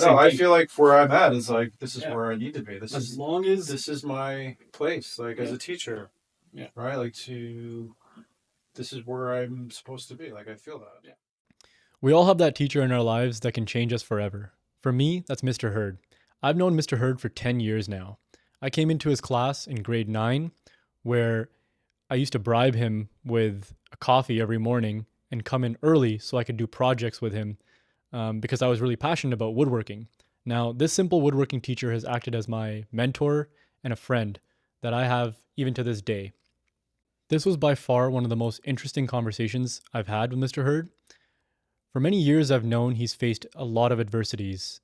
No, Same I thing. feel like where I'm at is like this is Yeah. where I need to be. As long as This is my place, like as yeah, a teacher, yeah, right? Like to this is where I'm supposed to be. Like I feel that. yeah. We all have that teacher in our lives that can change us forever. For me, that's Mr. Hurd. I've known Mr. Hurd for 10 years now. I came into his class in grade 9, where I used to bribe him with a coffee every morning and come in early so I could do projects with him because I was really passionate about woodworking. Now, this simple woodworking teacher has acted as my mentor and a friend that I have even to this day. This was by far one of the most interesting conversations I've had with Mr. Hurd. For many years, I've known he's faced a lot of adversities.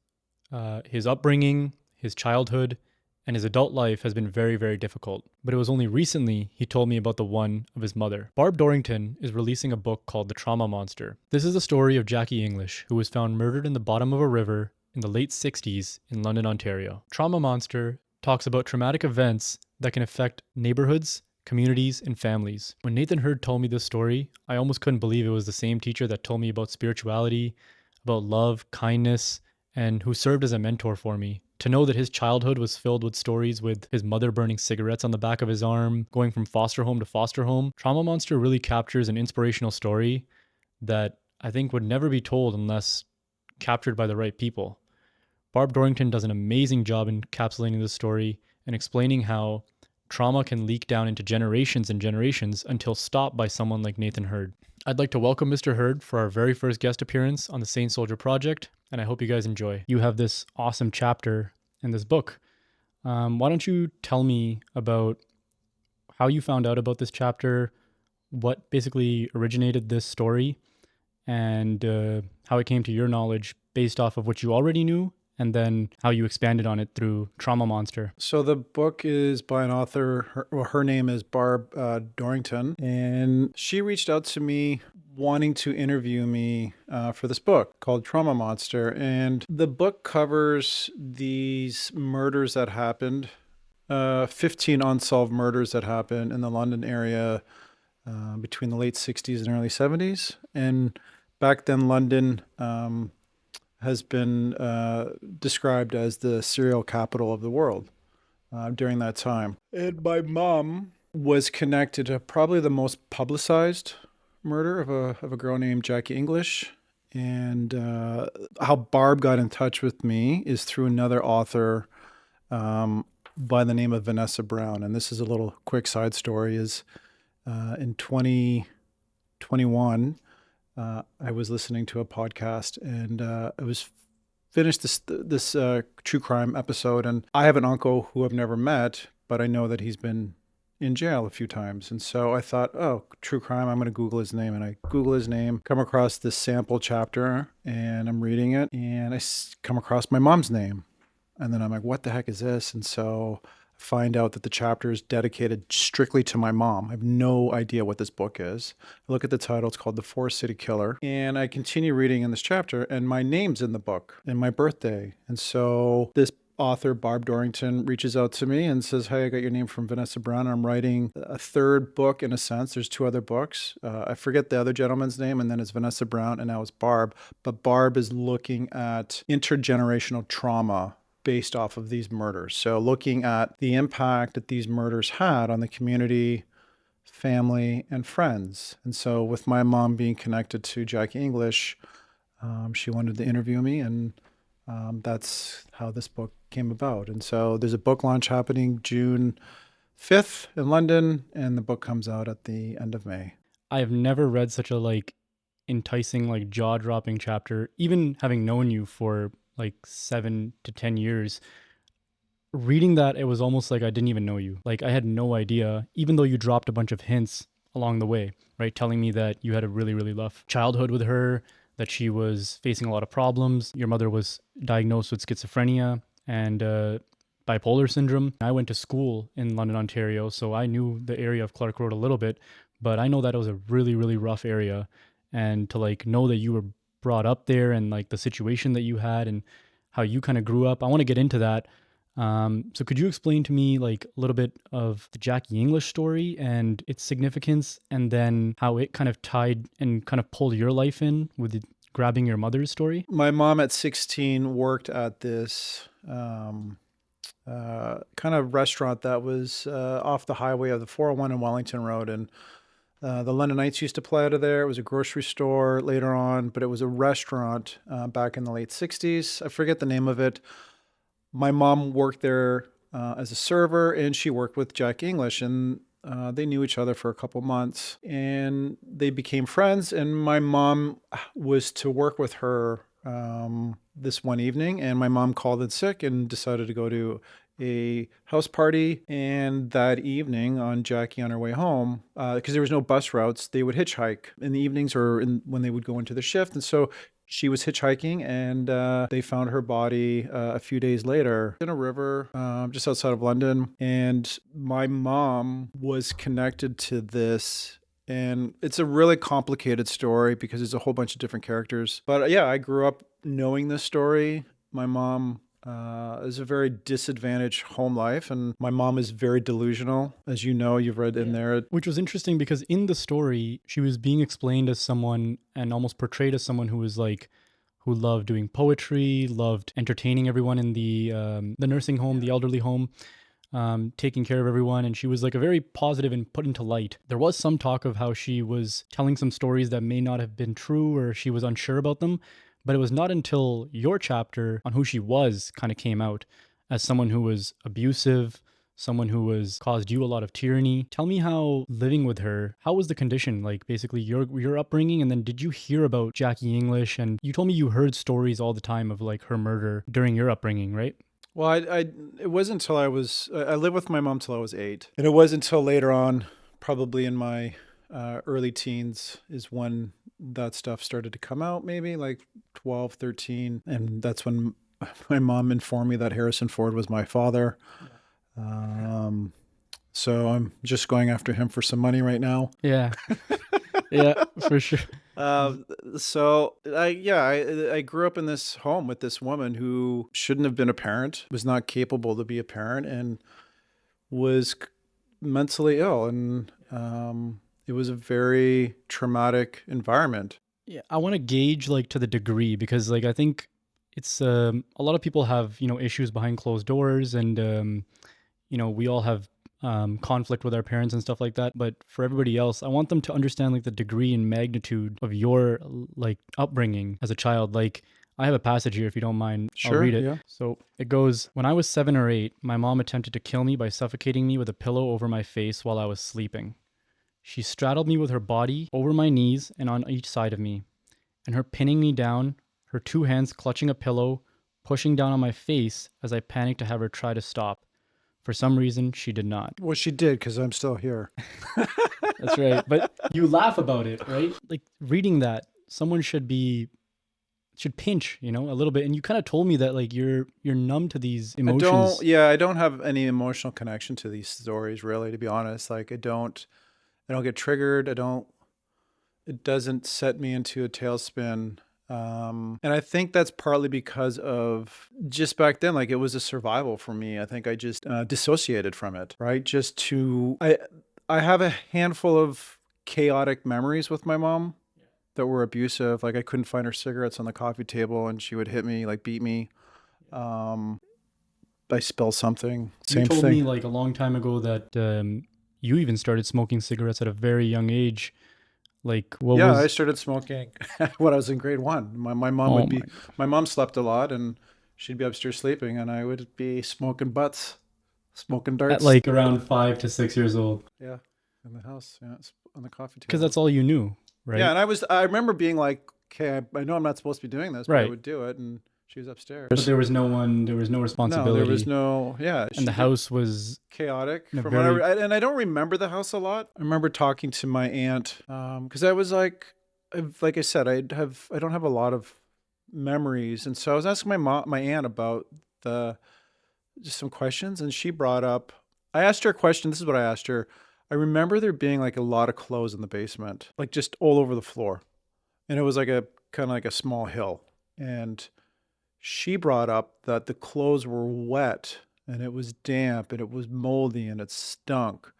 His upbringing, his childhood, and his adult life has been very, very difficult. But it was only recently he told me about the one of his mother. Barb Dorrington is releasing a book called The Trauma Monster. This is the story of Jackie English, who was found murdered in the bottom of a river in the late 60s in London, Ontario. Trauma Monster talks about traumatic events that can affect neighborhoods, communities, and families. When Nathan Hurd told me this story, I almost couldn't believe it was the same teacher that told me about spirituality, about love, kindness, and who served as a mentor for me. To know that his childhood was filled with stories with his mother burning cigarettes on the back of his arm, going from foster home to foster home, Trauma Monster really captures an inspirational story that I think would never be told unless captured by the right people. Barb Dorrington does an amazing job encapsulating this story and explaining how trauma can leak down into generations and generations until stopped by someone like Nathan Hurd. I'd like to welcome Mr. Hurd for our very first guest appearance on the Saint Soldier Project, and I hope you guys enjoy. You have this awesome chapter in this book. Why don't you tell me about how you found out about this chapter, what basically originated this story, and how it came to your knowledge based off of what you already knew, and then how you expanded on it through Trauma Monster. So the book is by an author. Her name is Barb Dorrington, and she reached out to me wanting to interview me for this book called Trauma Monster. And the book covers these murders that happened, 15 unsolved murders that happened in the London area between the late 60s and early 70s. And back then, London has been described as the serial capital of the world during that time. And my mom was connected to probably the most publicized murder of a girl named Jackie English. And how Barb got in touch with me is through another author by the name of Vanessa Brown. And this is a little quick side story is in 2021, I was listening to a podcast and I was finished this true crime episode, and I have an uncle who I've never met, but I know that he's been in jail a few times. And so I thought, oh, true crime, I'm going to Google his name. And I Google his name, come across this sample chapter, and I'm reading it, and come across my mom's name. And then I'm like, what the heck is this? And so I find out that the chapter is dedicated strictly to my mom. I have no idea what this book is. I look at the title, it's called The Forest City Killer. And I continue reading in this chapter, and my name's in the book and my birthday. And so this author, Barb Dorrington, reaches out to me and says, hey, I got your name from Vanessa Brown. I'm writing a third book in a sense. There's two other books. I forget the other gentleman's name, and then it's Vanessa Brown, and now it's Barb. But Barb is looking at intergenerational trauma based off of these murders. So looking at the impact that these murders had on the community, family, and friends. And so with my mom being connected to Jackie English, she wanted to interview me, and that's how this book came about. And so there's a book launch happening June 5th in London, and the book comes out at the end of May. I have never read such a enticing, jaw-dropping chapter, even having known you for 7 to 10 years. Reading that, it was almost like I didn't even know you. I had no idea, even though you dropped a bunch of hints along the way, right? Telling me that you had a really, really rough childhood with her, that she was facing a lot of problems. Your mother was diagnosed with schizophrenia and bipolar syndrome. I went to school in London, Ontario, so I knew the area of Clark Road a little bit, but I know that it was a really, really rough area. And to know that you were brought up there and the situation that you had and how you kind of grew up, I want to get into that. So could you explain to me a little bit of the Jackie English story and its significance, and then how it kind of tied and kind of pulled your life in with grabbing your mother's story? My mom at 16 worked at this kind of restaurant that was off the highway of the 401 in Wellington Road. And the London Knights used to play out of there. It was a grocery store later on, but it was a restaurant back in the late 60s. I forget the name of it. My mom worked there as a server, and she worked with Jack English, and they knew each other for a couple months, and they became friends. And my mom was to work with her this one evening, and my mom called in sick and decided to go to a house party. And that evening on Jackie on her way home, because there was no bus routes, they would hitchhike in the evenings or when they would go into the shift. And so she was hitchhiking, and they found her body a few days later in a river just outside of London. And my mom was connected to this. And it's a really complicated story because there's a whole bunch of different characters. But yeah, I grew up knowing this story. My mom is a very disadvantaged home life, and my mom is very delusional, as you know, you've read in there. Which was interesting because in the story, she was being explained as someone and almost portrayed as someone who was like, who loved doing poetry, loved entertaining everyone in the nursing home, the elderly home, taking care of everyone. And she was like a very positive and put into light. There was some talk of how she was telling some stories that may not have been true, or she was unsure about them. But it was not until your chapter on who she was kind of came out as someone who was abusive, someone who was caused you a lot of tyranny. Tell me how living with her, how was the condition? Like basically your upbringing, and then did you hear about Jackie English? And you told me you heard stories all the time of like her murder during your upbringing, right? Well, it wasn't until I lived with my mom till I was 8. And it wasn't until later on, probably in my early teens, is when that stuff started to come out, maybe like 12, 13. And that's when my mom informed me that Harrison Ford was my father. So I'm just going after him for some money right now. Yeah. Yeah, for sure. So I grew up in this home with this woman who shouldn't have been a parent, was not capable to be a parent, and was mentally ill. And it was a very traumatic environment. Yeah, I want to gauge like to the degree because like I think it's a lot of people have, you know, issues behind closed doors, and you know, we all have conflict with our parents and stuff like that. But for everybody else, I want them to understand like the degree and magnitude of your like upbringing as a child. Like I have a passage here, if you don't mind. Sure, I'll read it. yeah. So it goes, when I was 7 or 8, my mom attempted to kill me by suffocating me with a pillow over my face while I was sleeping. She straddled me with her body over my knees and on each side of me, and her pinning me down, her 2 hands clutching a pillow, pushing down on my face as I panicked to have her try to stop. For some reason, she did not. Well, she did, because I'm still here. That's right. But you laugh about it, right? Like reading that, someone should pinch, you know, a little bit. And you kind of told me that like you're numb to these emotions. I don't have any emotional connection to these stories, really, to be honest. Like I don't get triggered. It doesn't set me into a tailspin. And I think that's partly because of just back then, like it was a survival for me. I think I just dissociated from it, right? I have a handful of chaotic memories with my mom that were abusive. Like I couldn't find her cigarettes on the coffee table, and she would hit me, like beat me. I spilled something. Same You told thing. me like a long time ago that you even started smoking cigarettes at a very young age. Like what Yeah, was? I started smoking when I was in grade 1. My mom Oh would my be, my mom slept a lot, and she'd be upstairs sleeping, and I would be smoking butts, smoking At darts. like around 5 to 6 years old, Yeah, in the house, yeah, it's on the coffee table. because that's all you knew, right? Yeah, and I remember being like, okay, I know I'm not supposed to be doing this, but I Right. would do it, and she was upstairs. But there was no one, there was no No, responsibility. there was no, yeah. And the house was Chaotic in a from very- and I don't remember the house a lot. I remember talking to my aunt because I was like I said, I don't have a lot of memories, and so I was asking my aunt about just some questions, and she brought up. I asked her a question. This is what I asked her. I remember there being like a lot of clothes in the basement, like just all over the floor, and it was like a kind of like a small hill, and she brought up that the clothes were wet and it was damp and it was moldy and it stunk.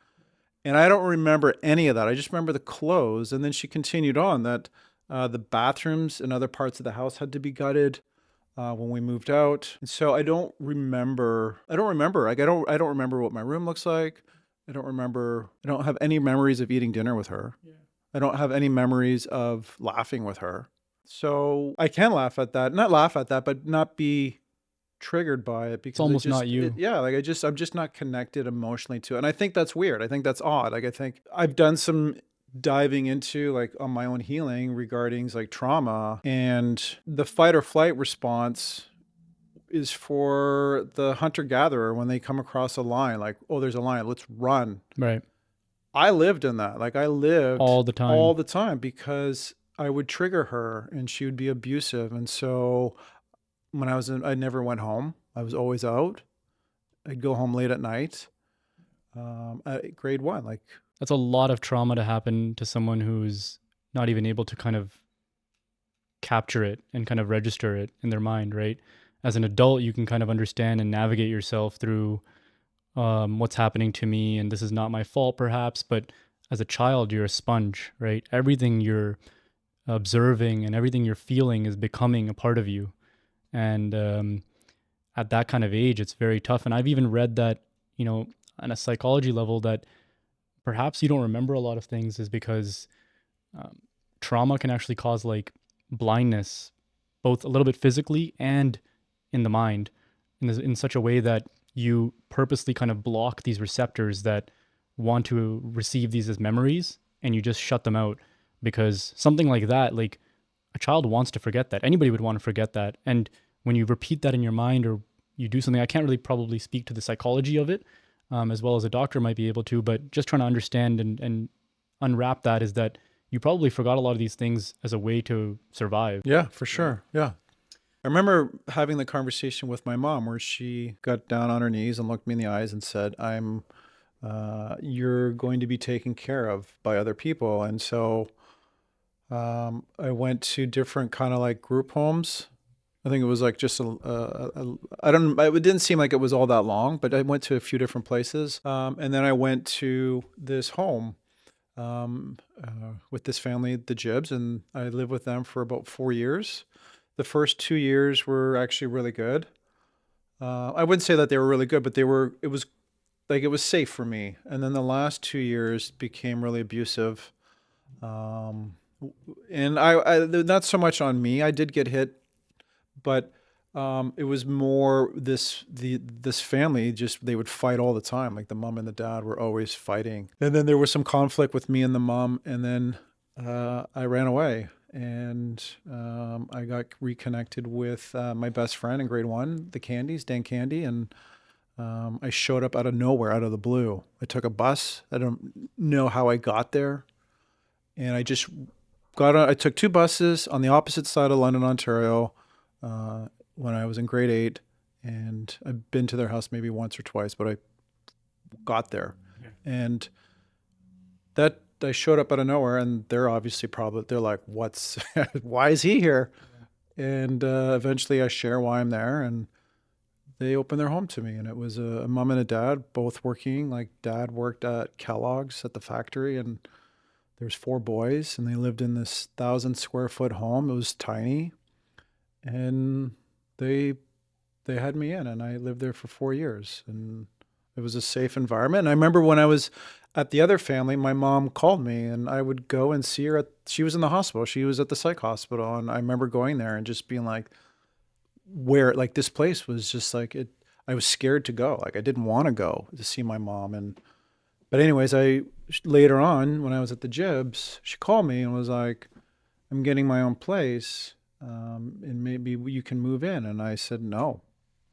And I don't remember any of that. I just remember the clothes. And then she continued on that The bathrooms in other parts of the house had to be gutted when we moved out. And so I don't remember. I don't remember. Like I don't remember what my room looks like. I don't remember. I don't have any memories of eating dinner with her. Yeah. I don't have any memories of laughing with her. So I can laugh at that. Not laugh at that, but not be triggered by it It's because almost not you. yeah, like I'm just not connected emotionally to it. And I think that's weird. I think that's odd. Like I think I've done some diving into like on my own healing regarding like trauma, and the fight or flight response is for the hunter gatherer when they come across a lion, like, oh, there's a lion, let's run. Right. I lived in that. Like I lived All the time. all the time because I would trigger her and she would be abusive. And so when I never went home. I was always out. I'd go home late at night. At grade 1, like That's a lot of trauma to happen to someone who's not even able to kind of capture it and kind of register it in their mind, right? As an adult, you can kind of understand and navigate yourself through what's happening to me, and this is not my fault, perhaps. But as a child, you're a sponge, right? Everything you're observing and everything you're feeling is becoming a part of you. And at that kind of age, it's very tough. And I've even read that, on a psychology level, that perhaps you don't remember a lot of things is because trauma can actually cause like blindness, both a little bit physically and in the mind, in such a way that you purposely kind of block these receptors that want to receive these as memories, and you just shut them out. Because something like that, like a child wants to forget that. Anybody would want to forget that. And when you repeat that in your mind or you do something, I can't really probably speak to the psychology of it as well as a doctor might be able to, but just trying to understand and unwrap that is that you probably forgot a lot of these things as a way to survive. yeah, for sure. Yeah. I remember having the conversation with my mom where she got down on her knees and looked me in the eyes and said, you're going to be taken care of by other people. And so I went to different kind of like group homes. I think it was like just it didn't seem like it was all that long, but I went to a few different places. And then I went to this home with this family, the Jibs, and I lived with them for about 4 years. The first 2 years were actually really good. I wouldn't say that they were really good, but it was safe for me. And then the last 2 years became really abusive. And I not so much on me. I did get hit, but it was more this family, just they would fight all the time. Like the mom and the dad were always fighting. And then there was some conflict with me and the mom, and then I ran away. And I got reconnected with my best friend in grade 1, the Candies, Dan Candy, and I showed up out of nowhere, out of the blue. I took a bus. I don't know how I got there, and I just got on. I took 2 buses on the opposite side of London, Ontario, when I was in grade 8, and I've been to their house maybe once or twice, but I got there, and that. I showed up out of nowhere, and they're obviously they're like, what's, why is he here? And eventually I share why I'm there, and they opened their home to me. And it was a mom and a dad, both working. Like dad worked at Kellogg's at the factory, and there's 4 boys, and they lived in this 1,000 square foot home. It was tiny, and they had me in, and I lived there for 4 years, and it was a safe environment. And I remember when I was at the other family, my mom called me, and I would go and see her. She was in the hospital. She was at the psych hospital. And I remember going there and just being like, like this place was just like it. I was scared to go. Like I didn't want to go to see my mom. But anyways, later on when I was at the Jibs, she called me and was like, I'm getting my own place. And maybe you can move in. And I said, no.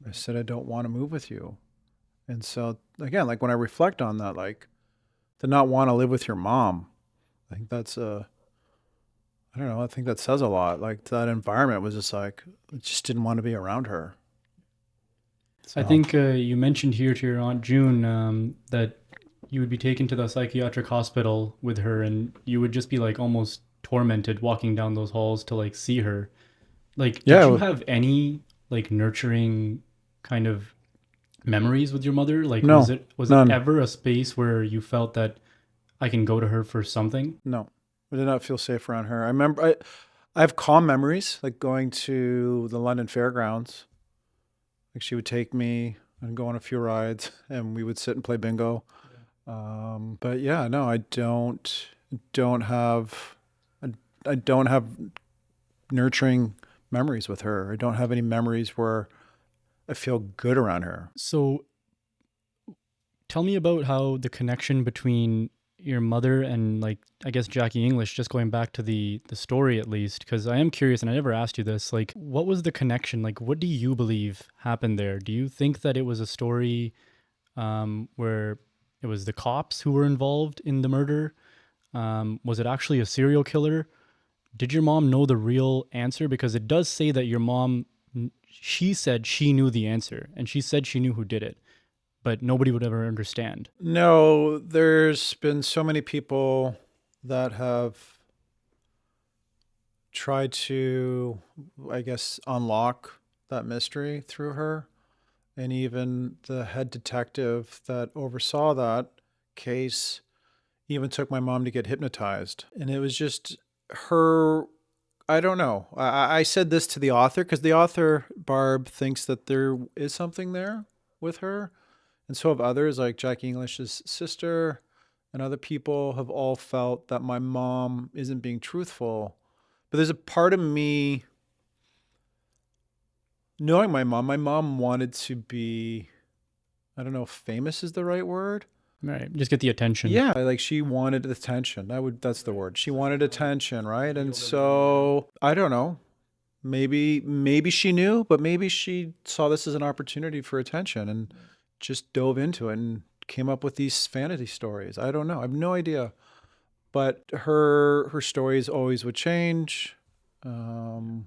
I said, I don't want to move with you. And so again, like when I reflect on that, like to not want to live with your mom, I think that's I don't know. I think that says a lot. Like that environment was just like, I just didn't want to be around her. I think you mentioned here to your Aunt June that you would be taken to the psychiatric hospital with her, and you would just be like almost tormented walking down those halls to like see her. Like, did you have any like nurturing kind of memories with your mother? Like, No, was none. it ever a space where you felt that I can go to her for something? No, I did not feel safe around her. I remember I have calm memories, like going to the London Fairgrounds. Like she would take me and go on a few rides, and we would sit and play bingo. But yeah, no, don't have I don't have nurturing memories with her. I don't have any memories where I feel good around her. So tell me about how the connection between your mother and, like, I guess Jackie English, just going back to the story at least, because I am curious and I never asked you this, like, what was the connection? Like, what do you believe happened there? Do you think that it was a story where it was the cops who were involved in the murder? Was it actually a serial killer? Did your mom know the real answer? Because it does say that your mom, she said she knew the answer and she said she knew who did it, but nobody would ever understand. No, there's been so many people that have tried to, I guess, unlock that mystery through her. And even the head detective that oversaw that case even took my mom to get hypnotized. And it was just her. I don't know. I said this to the author because the author, Barb, thinks that there is something there with her. And so have others, like Jackie English's sister and other people have all felt that my mom isn't being truthful. But there's a part of me, knowing my mom wanted to be, I don't know if famous is the right word. Right. Just get the attention. Yeah, like she wanted attention. That's the word. She wanted attention, right? And so I don't know. Maybe she knew, but maybe she saw this as an opportunity for attention and just dove into it and came up with these fantasy stories. I don't know. I have no idea. But her stories always would change. So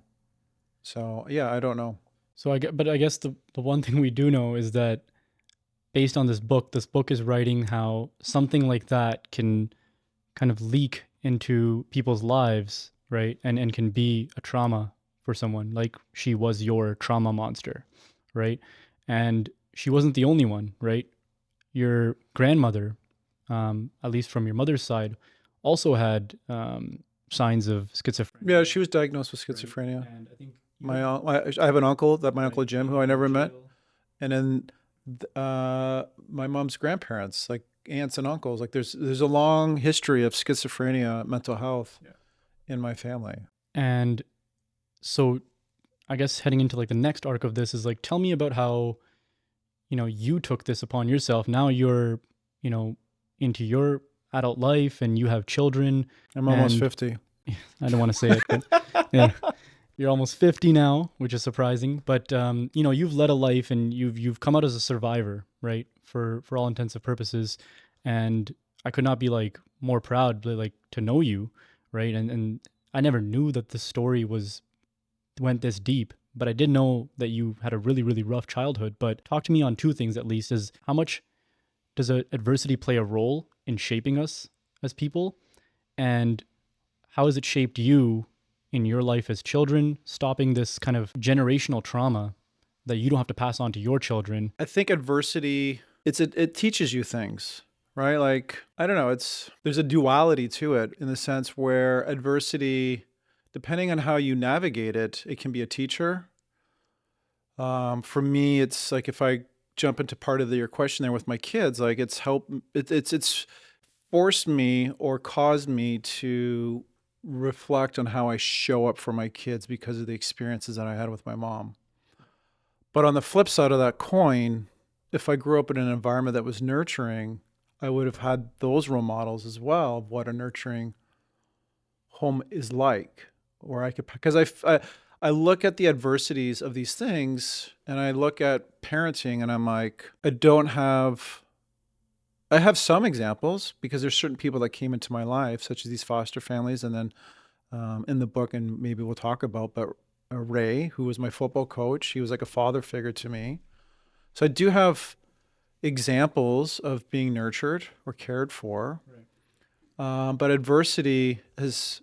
yeah, I don't know. So but I guess the one thing we do know is that based on this book is writing how something like that can kind of leak into people's lives, right? And can be a trauma for someone, like she was your trauma monster, right? And she wasn't the only one, right? Your grandmother, at least from your mother's side, also had signs of schizophrenia. Yeah, she was diagnosed with schizophrenia. Right? And I think I have an uncle my uncle Jim, who I never met, and then my mom's grandparents, like aunts and uncles. Like there's a long history of schizophrenia, mental health in my family. And so I guess heading into like the next arc of this is like, tell me about how, you took this upon yourself. Now you're, into your adult life and you have children. I'm almost 50. I don't want to say it, but yeah, you're almost 50 now, which is surprising. But you've led a life and you've come out as a survivor, right? For all intents and purposes. And I could not be like more proud, like, to know you, right? And I never knew that the story went this deep, but I did know that you had a really, really rough childhood. But talk to me on two things at least: is how much does adversity play a role in shaping us as people, and how has it shaped you in your life as children, stopping this kind of generational trauma that you don't have to pass on to your children? I think adversity, it teaches you things, right? Like, I don't know, there's a duality to it in the sense where adversity, depending on how you navigate it, it can be a teacher. For me, it's like if I jump into part of your question there with my kids, like it's forced me or caused me to reflect on how I show up for my kids because of the experiences that I had with my mom. But on the flip side of that coin, if I grew up in an environment that was nurturing, I would have had those role models as well of what a nurturing home is like, where I could, because I look at the adversities of these things and I look at parenting and I'm like, I have some examples because there's certain people that came into my life, such as these foster families. And then in the book, and maybe we'll talk about, but Ray, who was my football coach, he was like a father figure to me. So I do have examples of being nurtured or cared for. Right. But adversity has,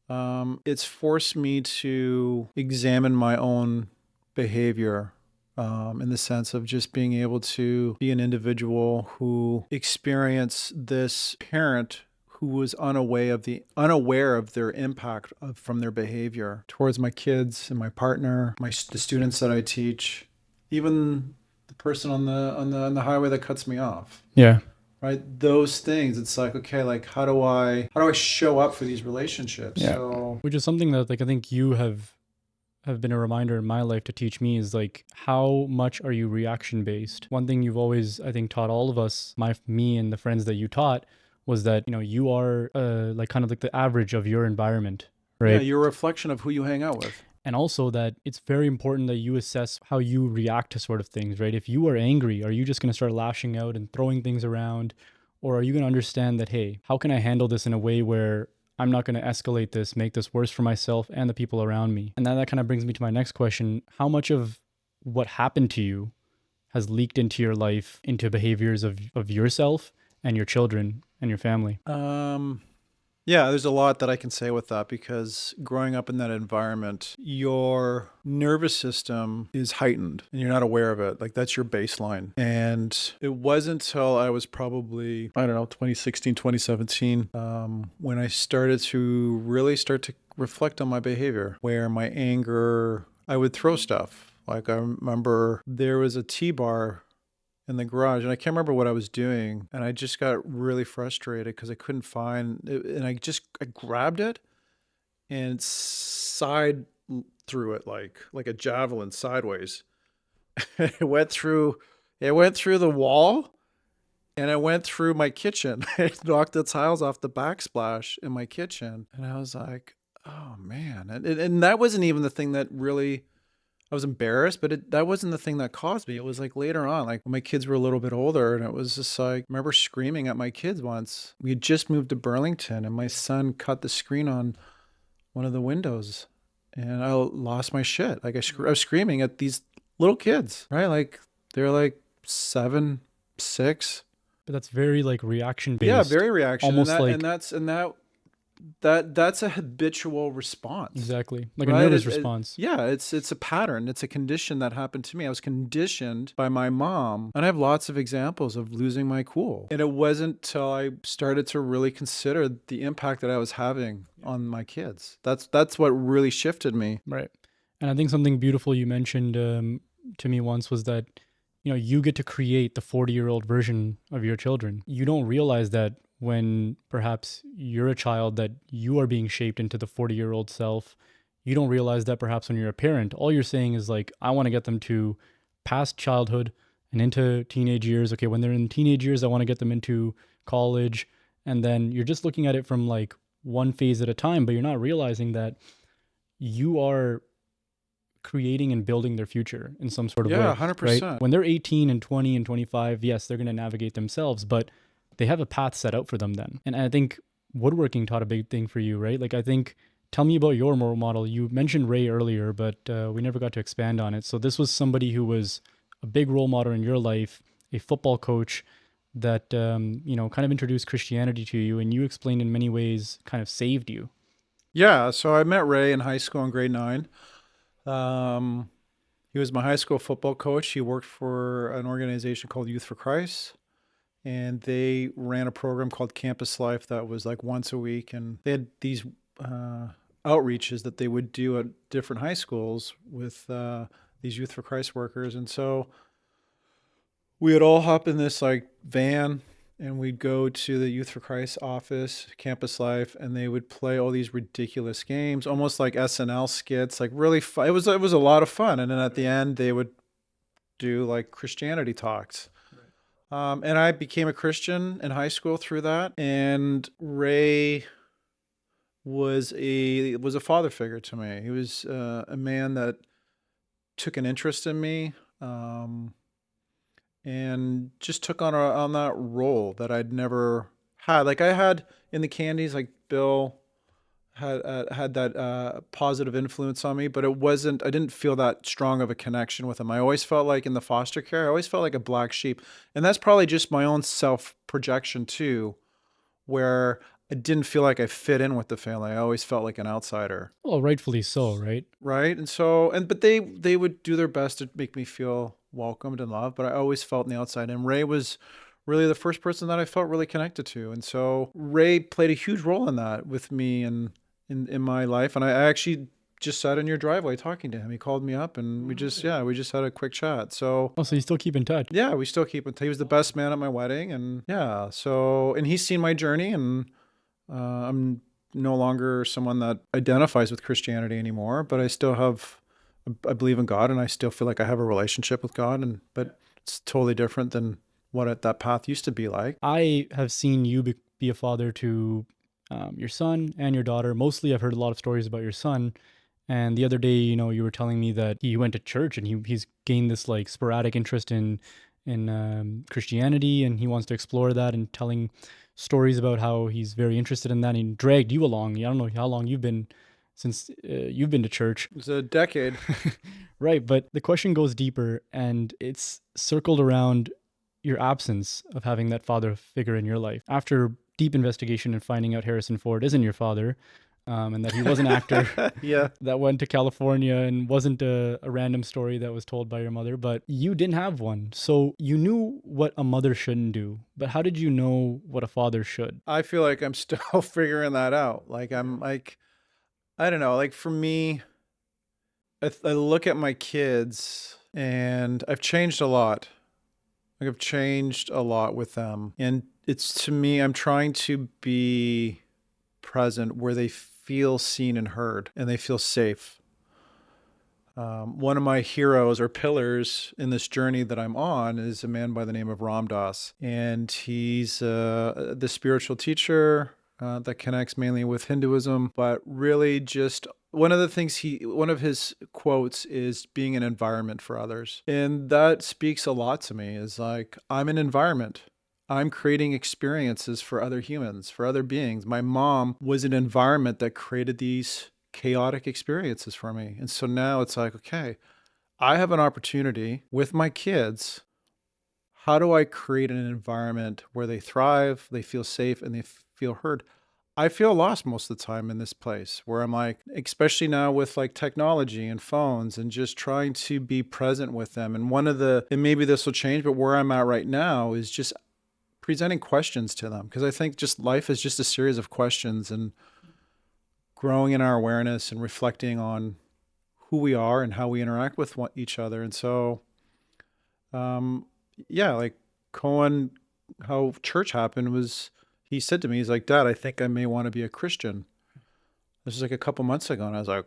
it's forced me to examine my own behavior in the sense of just being able to be an individual who experienced this parent who was unaware of their impact from their behavior towards my kids and my partner, the students that I teach, even the person on the highway that cuts me off. Yeah. Right, those things. It's like, okay, like how do I show up for these relationships? Yeah. So, which is something that, like, I think you have been a reminder in my life to teach me, is like, how much are you reaction based? One thing you've always, I think, taught all of us, me and the friends that you taught, was that, you know, you are like kind of like the average of your environment, right? yeah, you're a reflection of who you hang out with. And also that it's very important that you assess how you react to sort of things, right? If you are angry, are you just going to start lashing out and throwing things around? Or are you going to understand that, hey, how can I handle this in a way where I'm not going to escalate this, make this worse for myself and the people around me? And then that kind of brings me to my next question. How much of what happened to you has leaked into your life, into behaviors of yourself and your children and your family? Yeah, there's a lot that I can say with that, because growing up in that environment, your nervous system is heightened and you're not aware of it. Like, that's your baseline. And it wasn't until I was probably, I don't know, 2016, 2017, when I started to really reflect on my behavior, where my anger, I would throw stuff. Like, I remember there was a T-bar in the garage, and I can't remember what I was doing, and I just got really frustrated because I couldn't find it, and I grabbed it and side threw it like a javelin sideways. It went through the wall, and I went through my kitchen. It knocked the tiles off the backsplash in my kitchen, and I was like, oh man. And that wasn't even the thing that really, I was embarrassed, but that wasn't the thing that caused me. It was like later on, like when my kids were a little bit older, and it was just like, I remember screaming at my kids once. We had just moved to Burlington, and my son cut the screen on one of the windows, and I lost my shit. Like, I was screaming at these little kids, right? Like, they're like 7, 6. But that's very like reaction based. Yeah, very reaction. Almost That's a habitual response. Exactly. Like right? a nervous response. Yeah, it's a pattern. It's a condition that happened to me. I was conditioned by my mom, and I have lots of examples of losing my cool. And it wasn't till I started to really consider the impact that I was having on my kids. That's what really shifted me. Right. And I think something beautiful you mentioned to me once was that, you know, you get to create the 40-year-old version of your children. You don't realize that when perhaps you're a child, that you are being shaped into the 40-year-old self. You don't realize that perhaps when you're a parent, all you're saying is like, I want to get them to past childhood and into teenage years. Okay, when they're in teenage years, I want to get them into college. And then you're just looking at it from like one phase at a time, but you're not realizing that you are creating and building their future in some sort of way. Yeah, 100%. Right? When they're 18 and 20 and 25, yes, they're going to navigate themselves, but they have a path set out for them then. And I think woodworking taught a big thing for you, right? Like, I think, tell me about your role model. You mentioned Ray earlier, but we never got to expand on it. So this was somebody who was a big role model in your life, a football coach that, you know, kind of introduced Christianity to you, and you explained in many ways kind of saved you. Yeah, so I met Ray in high school in grade 9. He was my high school football coach. He worked for an organization called Youth for Christ, and they ran a program called Campus Life that was like once a week, and they had these outreaches that they would do at different high schools with these Youth for Christ workers. And so we would all hop in this like van, and we'd go to the Youth for Christ office, Campus Life, and they would play all these ridiculous games, almost like SNL skits, like really fun. It was a lot of fun. And then at the end, they would do like Christianity talks. And I became a Christian in high school through that. And Ray was a father figure to me. He was a man that took an interest in me. And just took on that role that I'd never had. Like, I had in the candies, like Bill had that positive influence on me, but I didn't feel that strong of a connection with him. I always felt like in the foster care, I always felt like a black sheep. And that's probably just my own self projection too, where I didn't feel like I fit in with the family. I always felt like an outsider. Well, rightfully so, right? Right. And so, but they would do their best to make me feel welcomed and loved, but I always felt on the outside. And Ray was really the first person that I felt really connected to. And so Ray played a huge role in that with me and in my life. And I actually just sat in your driveway talking to him. He called me up and we just had a quick chat. So Oh, so you still keep in touch? yeah, we still keep in touch. He was the best man at my wedding. And yeah, so, and he's seen my journey, and I'm no longer someone that identifies with Christianity anymore, but I believe in God, and I still feel like I have a relationship with God, but it's totally different than that path used to be like. I have seen you be a father to your son and your daughter. Mostly, I've heard a lot of stories about your son. And the other day, you were telling me that he went to church and he's gained this like sporadic interest in Christianity, and he wants to explore that, and telling stories about how he's very interested in that. And he dragged you along. I don't know how long you've been since you've been to church. It's a decade. Right, but the question goes deeper, and it's circled around your absence of having that father figure in your life. After deep investigation and finding out Harrison Ford isn't your father, and that he was an actor Yeah. that went to California and wasn't a random story that was told by your mother, but you didn't have one. So you knew what a mother shouldn't do, but how did you know what a father should? I feel like I'm still figuring that out. Like, I'm like, I don't know, like for me, I look at my kids and I've changed a lot. Like, I've changed a lot with them. And it's, to me, I'm trying to be present where they feel seen and heard and they feel safe. One of my heroes or pillars in this journey that I'm on is a man by the name of Ram Dass. And he's the spiritual teacher that connects mainly with Hinduism, but really just one of his quotes is being an environment for others. And that speaks a lot to me, is like, I'm an environment. I'm creating experiences for other humans, for other beings. My mom was an environment that created these chaotic experiences for me. And so now it's like, okay, I have an opportunity with my kids. How do I create an environment where they thrive, they feel safe, and they feel heard? I feel lost most of the time in this place where I'm like, especially now with like technology and phones and just trying to be present with them. And and maybe this will change, but where I'm at right now is just presenting questions to them, because I think just life is just a series of questions, and growing in our awareness and reflecting on who we are and how we interact with each other. And so, yeah, like Cohen, how church happened was, he said to me, he's like, Dad, I think I may want to be a Christian. This is like a couple months ago. And I was like,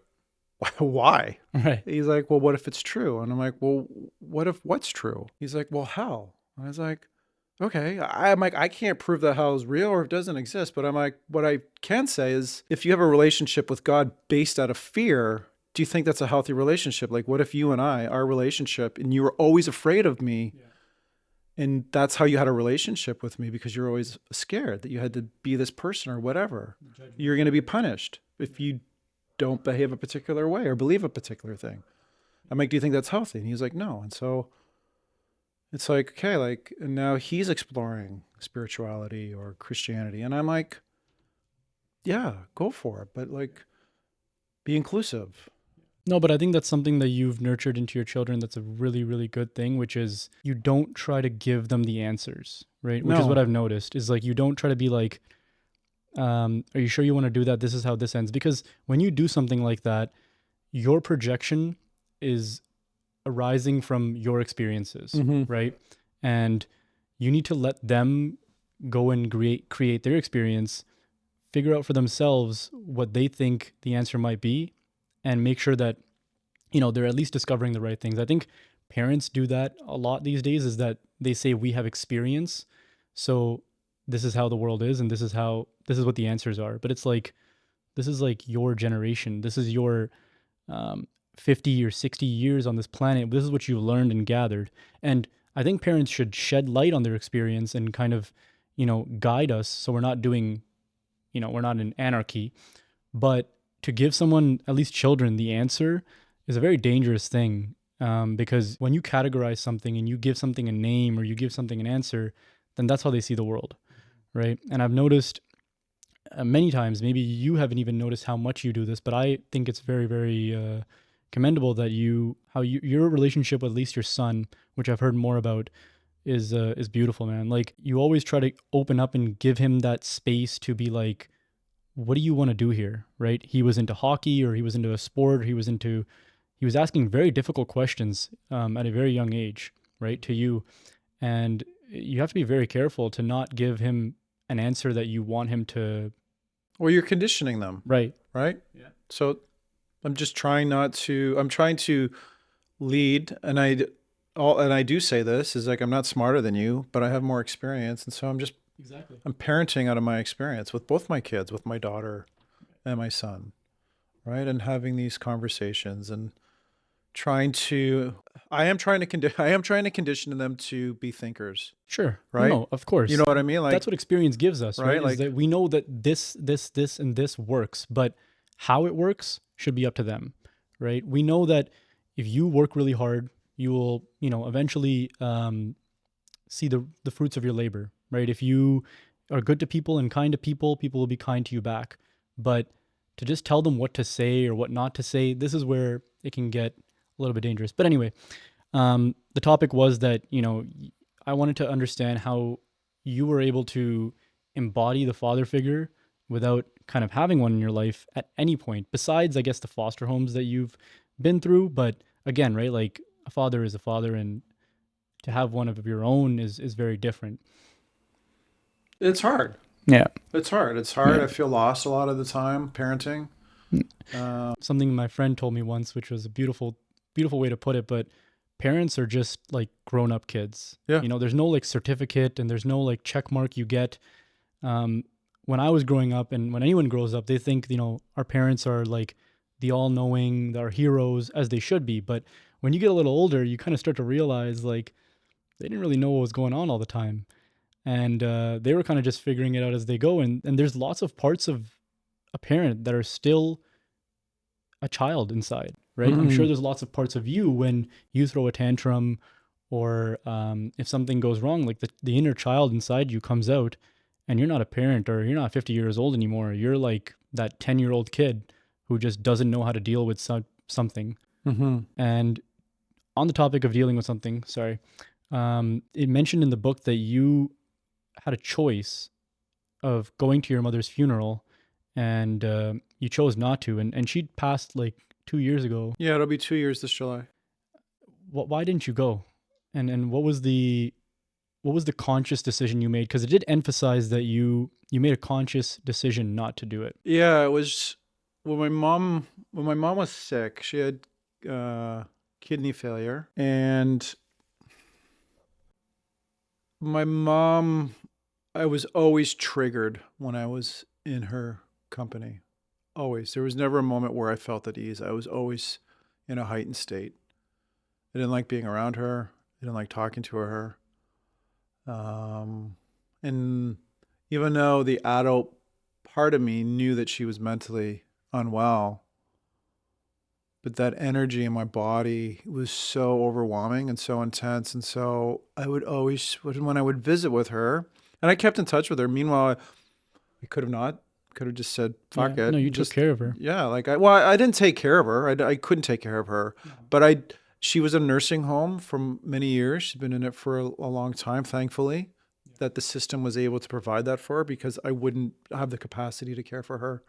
why? Right. He's like, well, what if it's true? And I'm like, well, what if what's true? He's like, well, hell. And I was like, okay. I'm like, I can't prove that hell is real or it doesn't exist. But I'm like, what I can say is, if you have a relationship with God based out of fear, do you think that's a healthy relationship? Like, what if you and our relationship, and you were always afraid of me, and that's how you had a relationship with me, because you're always scared that you had to be this person or whatever. You're going to be punished if you don't behave a particular way or believe a particular thing. I'm like, do you think that's healthy? And he's like, no. And so it's like, okay, like, and now he's exploring spirituality or Christianity. And I'm like, yeah, go for it. But like, be inclusive. No, but I think that's something that you've nurtured into your children. That's a really, really good thing, which is you don't try to give them the answers, right? Which is No. what I've noticed, is like, you don't try to be like, are you sure you want to do that? This is how this ends. Because when you do something like that, your projection is arising from your experiences, Mhm. right? And you need to let them go and create their experience, figure out for themselves what they think the answer might be, and make sure that, they're at least discovering the right things. I think parents do that a lot these days, is that they say, we have experience, so this is how the world is, and this is what the answers are. But it's like, this is like your generation. This is your 50 or 60 years on this planet. This is what you've learned and gathered. And I think parents should shed light on their experience and kind of, guide us, so we're not doing, we're not in anarchy. But to give someone, at least children, the answer is a very dangerous thing, because when you categorize something and you give something a name or you give something an answer, then that's how they see the world, right? And I've noticed many times, maybe you haven't even noticed how much you do this, but I think it's very, very commendable that your relationship with at least your son, which I've heard more about, is beautiful, man. Like, you always try to open up and give him that space to be like, what do you want to do here, right? He was into hockey, or he was into a sport, or he was asking very difficult questions at a very young age, right, to you. And you have to be very careful to not give him an answer that you want him to. Well, you're conditioning them, Right. right? Yeah. So I'm just trying not to, I'm trying to lead. And I do say this is like, I'm not smarter than you, but I have more experience. And so Exactly. I'm parenting out of my experience with both my kids, with my daughter and my son, right? And having these conversations and trying to, I am trying to condition them to be thinkers, Sure. right? No, of You know course. what I mean? Like, That's what experience gives us, right? right? Is Like, that we know that this, and this works, but how it works should be up to them, right? We know that if you work really hard, you will, eventually see the fruits of your labor, right? If you are good to people and kind to people, people will be kind to you back. But to just tell them what to say or what not to say, this is where it can get a little bit dangerous. But anyway, the topic was that, I wanted to understand how you were able to embody the father figure without kind of having one in your life at any point, besides, I guess, the foster homes that you've been through. But again, right, like, a father is a father, and to have one of your own is very different. it's hard. Yeah. It's hard. It's hard. Yeah. I feel lost a lot of the time parenting. Something my friend told me once, which was a beautiful, beautiful way to put it, but parents are just like grown up kids. Yeah. There's no like certificate, and there's no like check mark you get. When I was growing up, and when anyone grows up, they think, our parents are like the all knowing, our heroes, as they should be. But when you get a little older, you kind of start to realize like they didn't really know what was going on all the time. And they were kind of just figuring it out as they go. And there's lots of parts of a parent that are still a child inside, right? I'm sure there's lots of parts of you when you throw a tantrum, or if something goes wrong, like the inner child inside you comes out, and you're not a parent, or you're not 50 years old anymore. You're like that 10-year-old kid who just doesn't know how to deal with something. Mm-hmm. And on the topic of dealing with something, sorry, it mentioned in the book that you had a choice of going to your mother's funeral, and you chose not to, and she'd passed like 2 years ago. Yeah, it'll be 2 years this July. Why didn't you go? And what was the conscious decision you made? Because it did emphasize that you made a conscious decision not to do it. Yeah, it was when my mom was sick. She had kidney failure, and my mom, I was always triggered when I was in her company. Always. There was never a moment where I felt at ease. I was always in a heightened state. I didn't like being around her. I didn't like talking to her. And even though the adult part of me knew that she was mentally unwell, but that energy in my body was so overwhelming and so intense. And so I would always, when I would visit with her, and I kept in touch with her. Meanwhile, I could have just said, fuck it. No, you just, took care of her. Yeah. Like, I didn't take care of her. I couldn't take care of her, but she was in a nursing home for many years. She's been in it for a long time, thankfully, that the system was able to provide that for her, because I wouldn't have the capacity to care for her.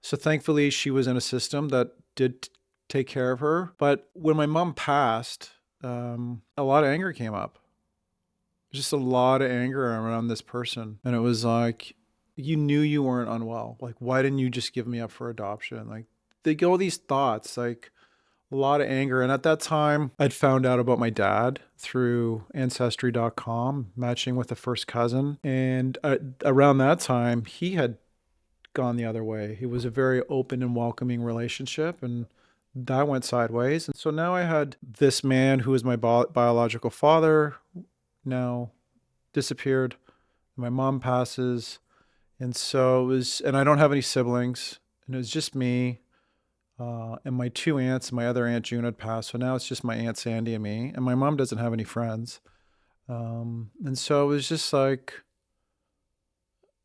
So thankfully, she was in a system that did take care of her. But when my mom passed, a lot of anger came up. Just a lot of anger around this person. And it was like, you knew you weren't unwell. Like, why didn't you just give me up for adoption? Like, they go these thoughts, like a lot of anger. And at that time, I'd found out about my dad through ancestry.com, matching with a first cousin. And around that time, he had gone the other way. It was a very open and welcoming relationship, and that went sideways. And so now I had this man who was my biological father now disappeared. My mom passes. And so it was, and I don't have any siblings, and it was just me, and my two aunts. My other aunt June had passed. So now it's just my aunt Sandy and me, and my mom doesn't have any friends. And so it was just like,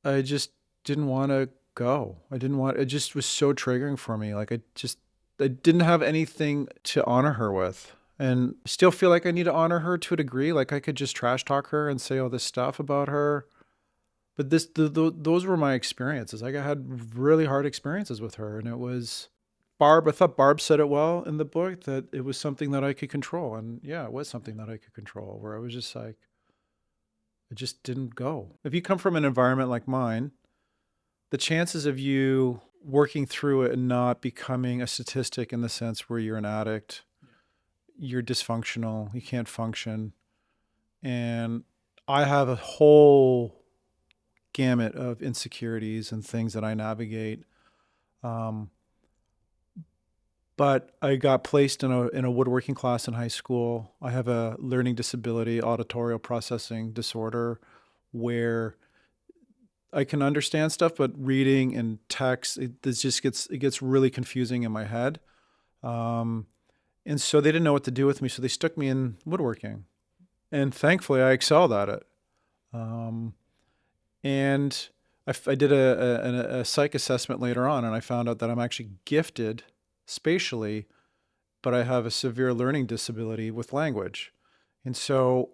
I just didn't want to go. It just was so triggering for me. Like, I didn't have anything to honor her with. And still feel like I need to honor her to a degree. Like I could just trash talk her and say all this stuff about her. But those were my experiences. Like I had really hard experiences with her, and it was Barb. I thought Barb said it well in the book that it was something that I could control, and yeah, it was something that I could control. Where I was just like, it just didn't go. If you come from an environment like mine, the chances of you working through it and not becoming a statistic in the sense where you're an addict, you're dysfunctional, you can't function, and I have a whole gamut of insecurities and things that I navigate. Um, but I got placed in a woodworking class in high school. I have a learning disability, auditory processing disorder, where I can understand stuff, but reading and text, it gets really confusing in my head. Um, and so they didn't know what to do with me, so they stuck me in woodworking, and thankfully I excelled at it. Um, And I did a psych assessment later on, and I found out that I'm actually gifted spatially, but I have a severe learning disability with language. And so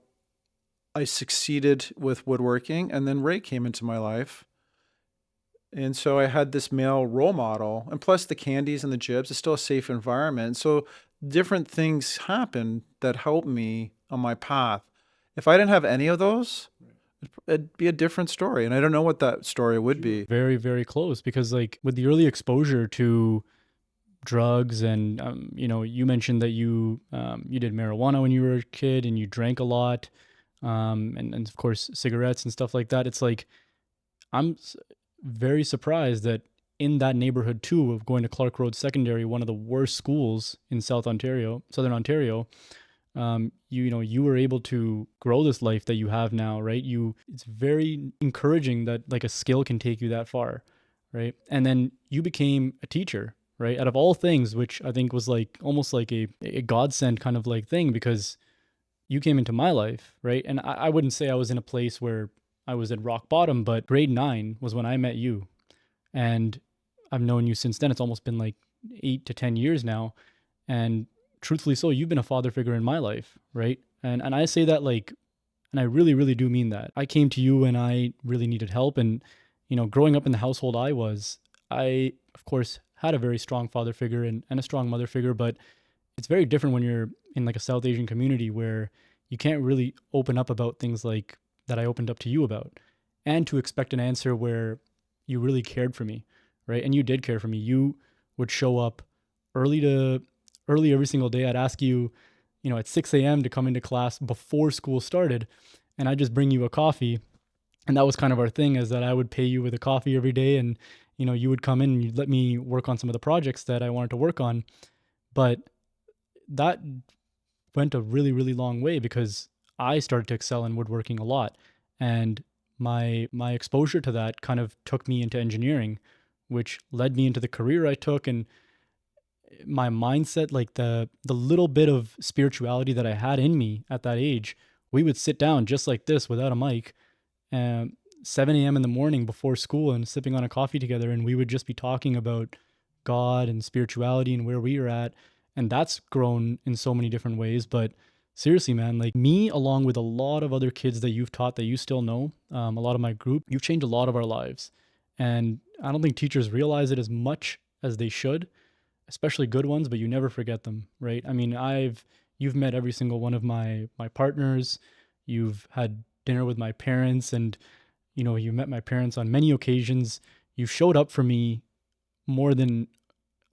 I succeeded with woodworking, and then Ray came into my life. And so I had this male role model, and plus the candies and the jibs, it's still a safe environment. So different things happened that helped me on my path. If I didn't have any of those, it'd be a different story. And I don't know what that story would be. Very, very close, because like with the early exposure to drugs and you mentioned that you did marijuana when you were a kid and you drank a lot, and of course cigarettes and stuff like that. It's like I'm very surprised that in that neighborhood too of going to Clark Road Secondary, one of the worst schools in Southern Ontario, you were able to grow this life that you have now, right? It's very encouraging that like a skill can take you that far, right? And then you became a teacher, right? Out of all things, which I think was like almost like a godsend kind of like thing, because you came into my life, right? And I wouldn't say I was in a place where I was at rock bottom, but grade 9 was when I met you. And I've known you since then. It's almost been like 8 to 10 years now. And truthfully so, you've been a father figure in my life, right? And I say that like, and I really, really do mean that. I came to you when I really needed help. And, growing up in the household I, of course, had a very strong father figure and a strong mother figure, but it's very different when you're in like a South Asian community where you can't really open up about things like that I opened up to you about, and to expect an answer where you really cared for me, right? And you did care for me. You would show up early to early every single day. I'd ask you, at 6 a.m. to come into class before school started, and I'd just bring you a coffee. And that was kind of our thing, is that I would pay you with a coffee every day, and you would come in and you'd let me work on some of the projects that I wanted to work on. But that went a really, really long way because I started to excel in woodworking a lot. And my exposure to that kind of took me into engineering, which led me into the career I took. And my mindset, like the little bit of spirituality that I had in me at that age, we would sit down just like this without a mic, 7 a.m. in the morning before school and sipping on a coffee together, and we would just be talking about God and spirituality and where we are at. And that's grown in so many different ways. But seriously, man, like me, along with a lot of other kids that you've taught that you still know, a lot of my group, you've changed a lot of our lives. And I don't think teachers realize it as much as they should, especially good ones, but you never forget them, right? I mean, you've met every single one of my partners. You've had dinner with my parents, and you met my parents on many occasions. You showed up for me more than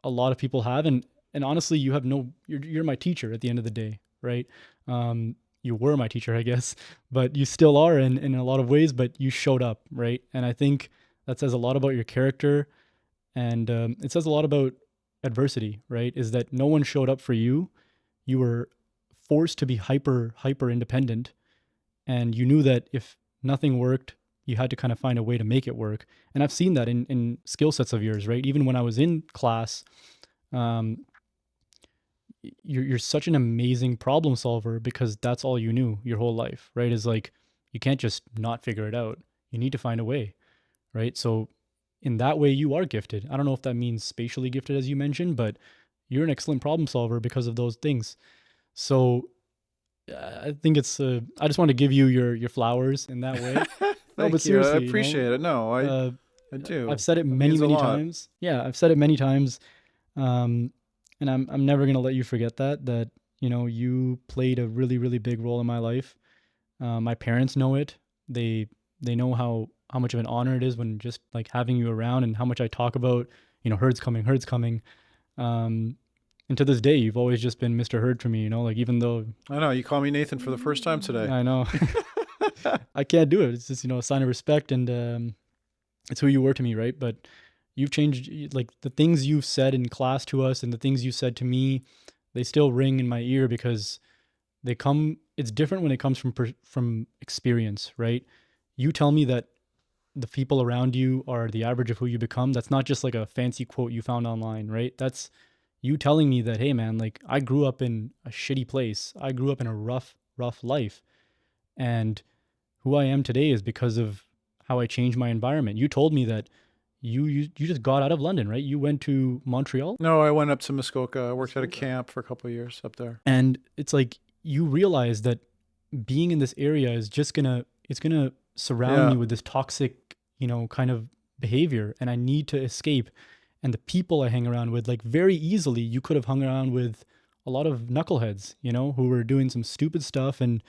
a lot of people have, and honestly, you're my teacher at the end of the day, right? You were my teacher, I guess, but you still are in a lot of ways, but you showed up, right? And I think that says a lot about your character, and it says a lot about adversity, right? Is that no one showed up for you. You were forced to be hyper independent, and you knew that if nothing worked, you had to kind of find a way to make it work. And I've seen that in skill sets of yours, right? Even when I was in class, um, you're such an amazing problem solver because that's all you knew your whole life, right? Is like you can't just not figure it out. You need to find a way, right? So in that way, you are gifted. I don't know if that means spatially gifted, as you mentioned, but you're an excellent problem solver because of those things. So I think it's I just want to give you your flowers in that way. No, but Thank you. I seriously, appreciate it. No, uh, I I've do. said it That many, means a many lot. times. Yeah, I've said it many times. Um, and I'm never gonna let you forget that you played a really, really big role in my life. My parents know it. They they know how much of an honor it is when just like having you around, and how much I talk about, Herd's coming, Herd's coming. Um, and to this day, you've always just been Mr. Herd for me, like even though I know you call me Nathan for the first time today. I know I can't do it. It's just, a sign of respect, and it's who you were to me, right? But you've changed, like the things you've said in class to us and the things you said to me, they still ring in my ear because it's different when it comes from experience, right? You tell me that the people around you are the average of who you become. That's not just like a fancy quote you found online, right? That's you telling me that, hey man, like I grew up in a shitty place. I grew up in a rough life. And who I am today is because of how I changed my environment. You told me that you just got out of London, right? You went to Montreal, No, I went up to Muskoka. I worked at a camp for a couple of years up there. and it's like you realize that being in this area is just it's gonna surround Yeah. me with this toxic, kind of behavior, and I need to escape. And the people I hang around with, like very easily, you could have hung around with a lot of knuckleheads, who were doing some stupid stuff, and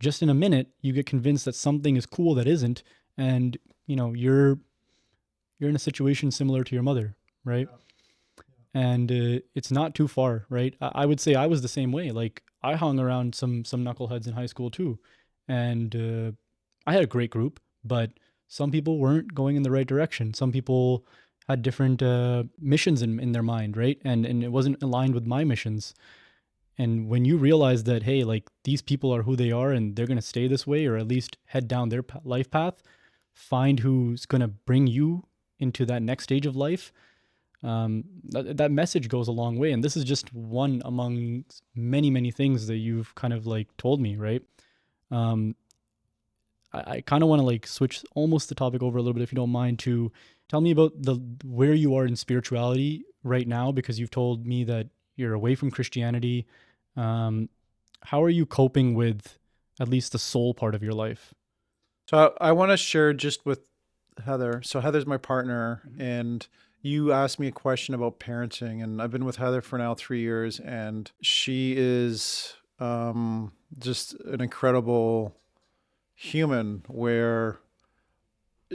just in a minute, you get convinced that something is cool that isn't, and you're in a situation similar to your mother, right? And it's not too far, right? I would say I was the same way. Like I hung around some knuckleheads in high school too, and I had a great group, but some people weren't going in the right direction. Some people had different missions in their mind, right? And it wasn't aligned with my missions. And when you realize that, hey, like these people are who they are and they're going to stay this way, or at least head down their life path, find who's going to bring you into that next stage of life, that message goes a long way. And this is just one among many, many things that you've kind of like told me, right? Um, I kind of want to like switch almost the topic over a little bit, if you don't mind, to tell me about the where you are in spirituality right now, because you've told me that you're away from Christianity. Um, how are you coping with at least the soul part of your life? So I want to share just with Heather. So Heather's my partner, and you asked me a question about parenting, and I've been with Heather for now 3 years, and she is just an incredible human. Where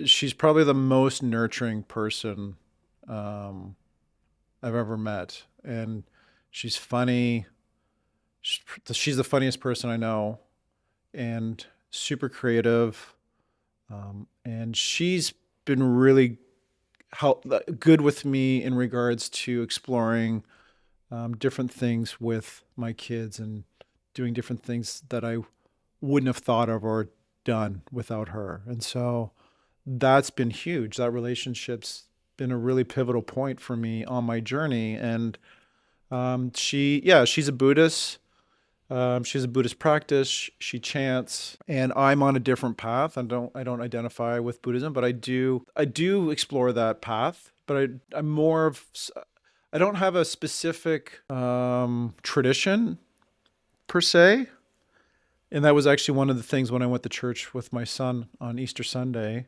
she's probably the most nurturing person um, I've ever met, and she's funny. She's the funniest person I know, and super creative. And she's been really good with me in regards to exploring different things with my kids and doing different things that I wouldn't have thought of or done without her. And so that's been huge. That relationship's been a really pivotal point for me on my journey. And she's a Buddhist. She has a Buddhist practice. She chants, and I'm on a different path. I don't identify with Buddhism, but I do explore that path. But I'm more of I don't have a specific tradition per se, and that was actually one of the things when I went to church with my son on Easter Sunday.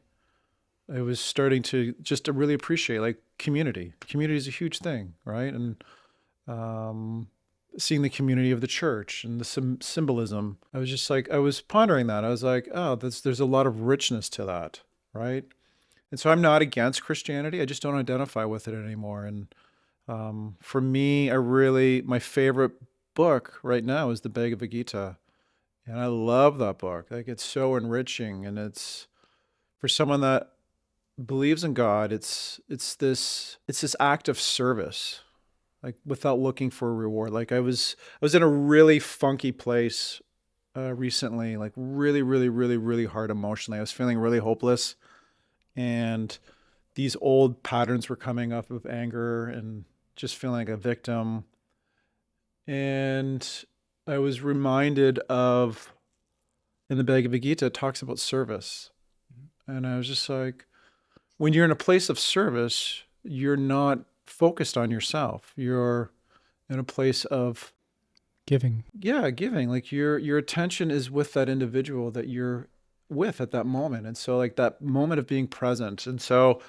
I was starting to really appreciate like community. Community is a huge thing, right? And um, seeing the community of the church and the symbolism. I was just like, I was pondering that. I was like, oh, there's a lot of richness to that, right? And so I'm not against Christianity. I just don't identify with it anymore. And for me, my favorite book right now is the Bhagavad Gita. And I love that book. Like it's so enriching, and it's for someone that believes in God, it's this act of service, like without looking for a reward. Like I was in a really funky place recently, like really, really, really, really hard emotionally. I was feeling really hopeless, and these old patterns were coming up of anger and just feeling like a victim. And I was reminded of in the Bhagavad Gita, it talks about service. And I was just like, when you're in a place of service, you're not focused on yourself. You're in a place of Giving. Yeah, giving. Like your attention is with that individual that you're with at that moment. And so like that moment of being present. And so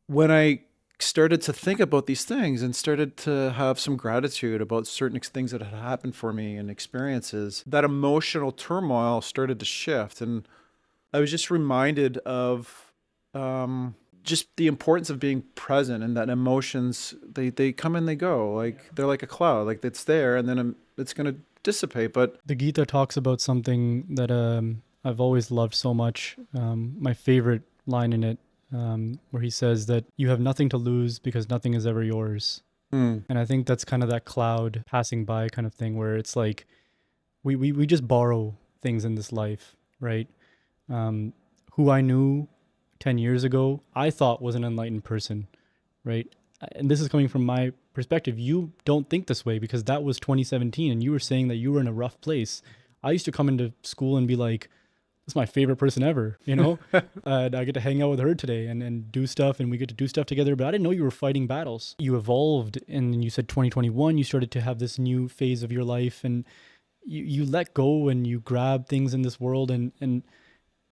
when I started to think about these things and started to have some gratitude about certain things that had happened for me and experiences, that emotional turmoil started to shift. And I was just reminded of just the importance of being present, and that emotions, they come and they go. Like they're like a cloud, like it's there and then it's going to dissipate. But The Gita talks about something that I've always loved so much. My favorite line in it, where he says that you have nothing to lose because nothing is ever yours. mm, And I think that's kind of that cloud passing by kind of thing where it's like we just borrow things in this life, right? Um, who I knew 10 years ago, I thought was an enlightened person, right? And this is coming from my perspective. You don't think this way because that was 2017 and you were saying that you were in a rough place. I used to come into school and be like, this is my favorite person ever, you know? And I get to hang out with her today and do stuff, and we get to do stuff together. But I didn't know you were fighting battles. You evolved, and you said 2021, you started to have this new phase of your life, and you let go and you grab things in this world, and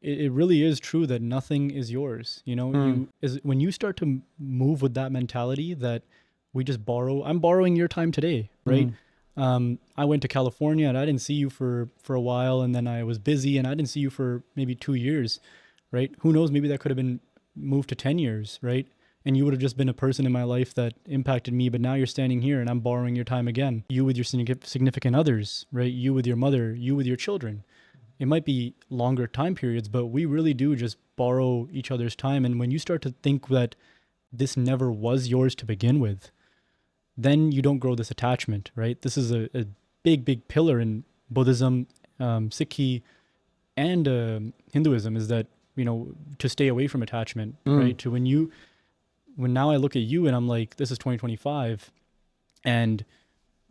it really is true that nothing is yours. You know, mm, when you start to move with that mentality that we just borrow. I'm borrowing your time today, right? mm. I went to California and I didn't see you for a while, and then I was busy and I didn't see you for maybe 2 years, right? Who knows? Maybe that could have been moved to 10 years, right? And you would have just been a person in my life that impacted me. But now you're standing here and I'm borrowing your time again. You with your significant others, right? You with your mother, you with your children. It might be longer time periods, but we really do just borrow each other's time. And when you start to think that this never was yours to begin with, then you don't grow this attachment, right? This is a big, big pillar in Buddhism, Sikhi, and Hinduism, is that, you know, to stay away from attachment, Mm. right? To when now I look at you and I'm like, this is 2025, and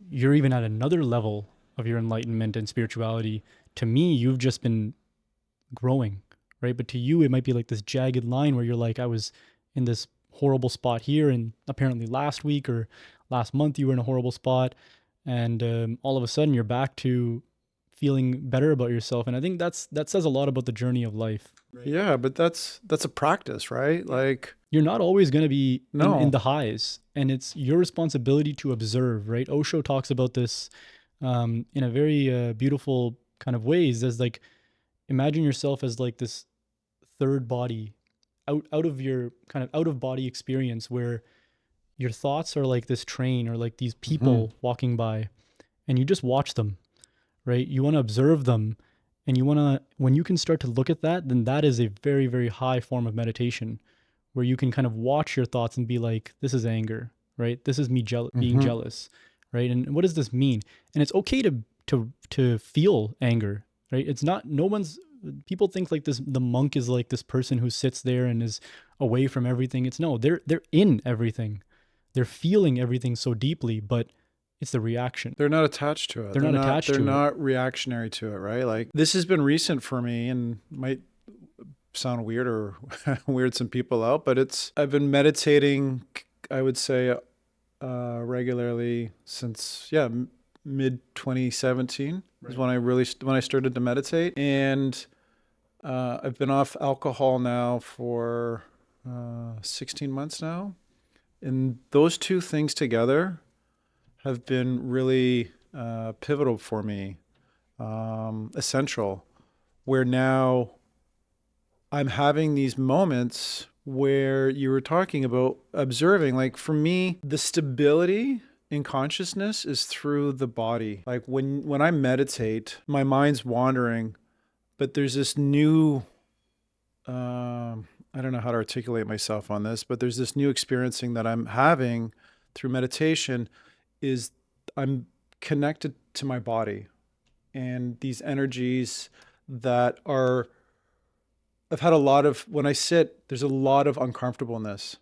you're even at another level of your enlightenment and spirituality. To me, you've just been growing, right? But to you, it might be like this jagged line where you're like, I was in this horrible spot here, and apparently last week or last month you were in a horrible spot, and all of a sudden you're back to feeling better about yourself. And I think that says a lot about the journey of life. Yeah, but that's a practice, right? Like, You're not always going to be in no. the highs, and it's your responsibility to observe, right? Osho talks about this in a very beautiful kind of ways. As like, imagine yourself as like this third body out of your kind of out of body experience, where your thoughts are like this train or like these Mhm. people walking by, and you just watch them, right? You want to observe them, and you want to, when you can start to look at that, then that is a very, very high form of meditation, where you can kind of watch your thoughts and be like, this is anger, right? This is me being Mhm. jealous, right? And what does this mean? And it's okay to feel anger, right? It's not, no one's, people think like this, the monk is like this person who sits there and is away from everything. It's no, they're in everything. They're feeling everything so deeply, but it's the reaction. They're not attached to it. They're not attached They're to it. not reactionary to it, right? Like this has been recent for me and might sound weird or weird some people out, but I've been meditating, I would say, regularly since, yeah, mid 2017 is when when I started to meditate. And I've been off alcohol now for 16 months now. And those two things together have been really pivotal for me, essential, where now I'm having these moments where you were talking about observing. Like for me, the stability in consciousness is through the body. Like when I meditate, my mind's wandering, but there's this new I don't know how to articulate myself on this, but there's this new experiencing that I'm having through meditation is I'm connected to my body and these energies that are, I've had a lot of, when I sit, there's a lot of uncomfortableness.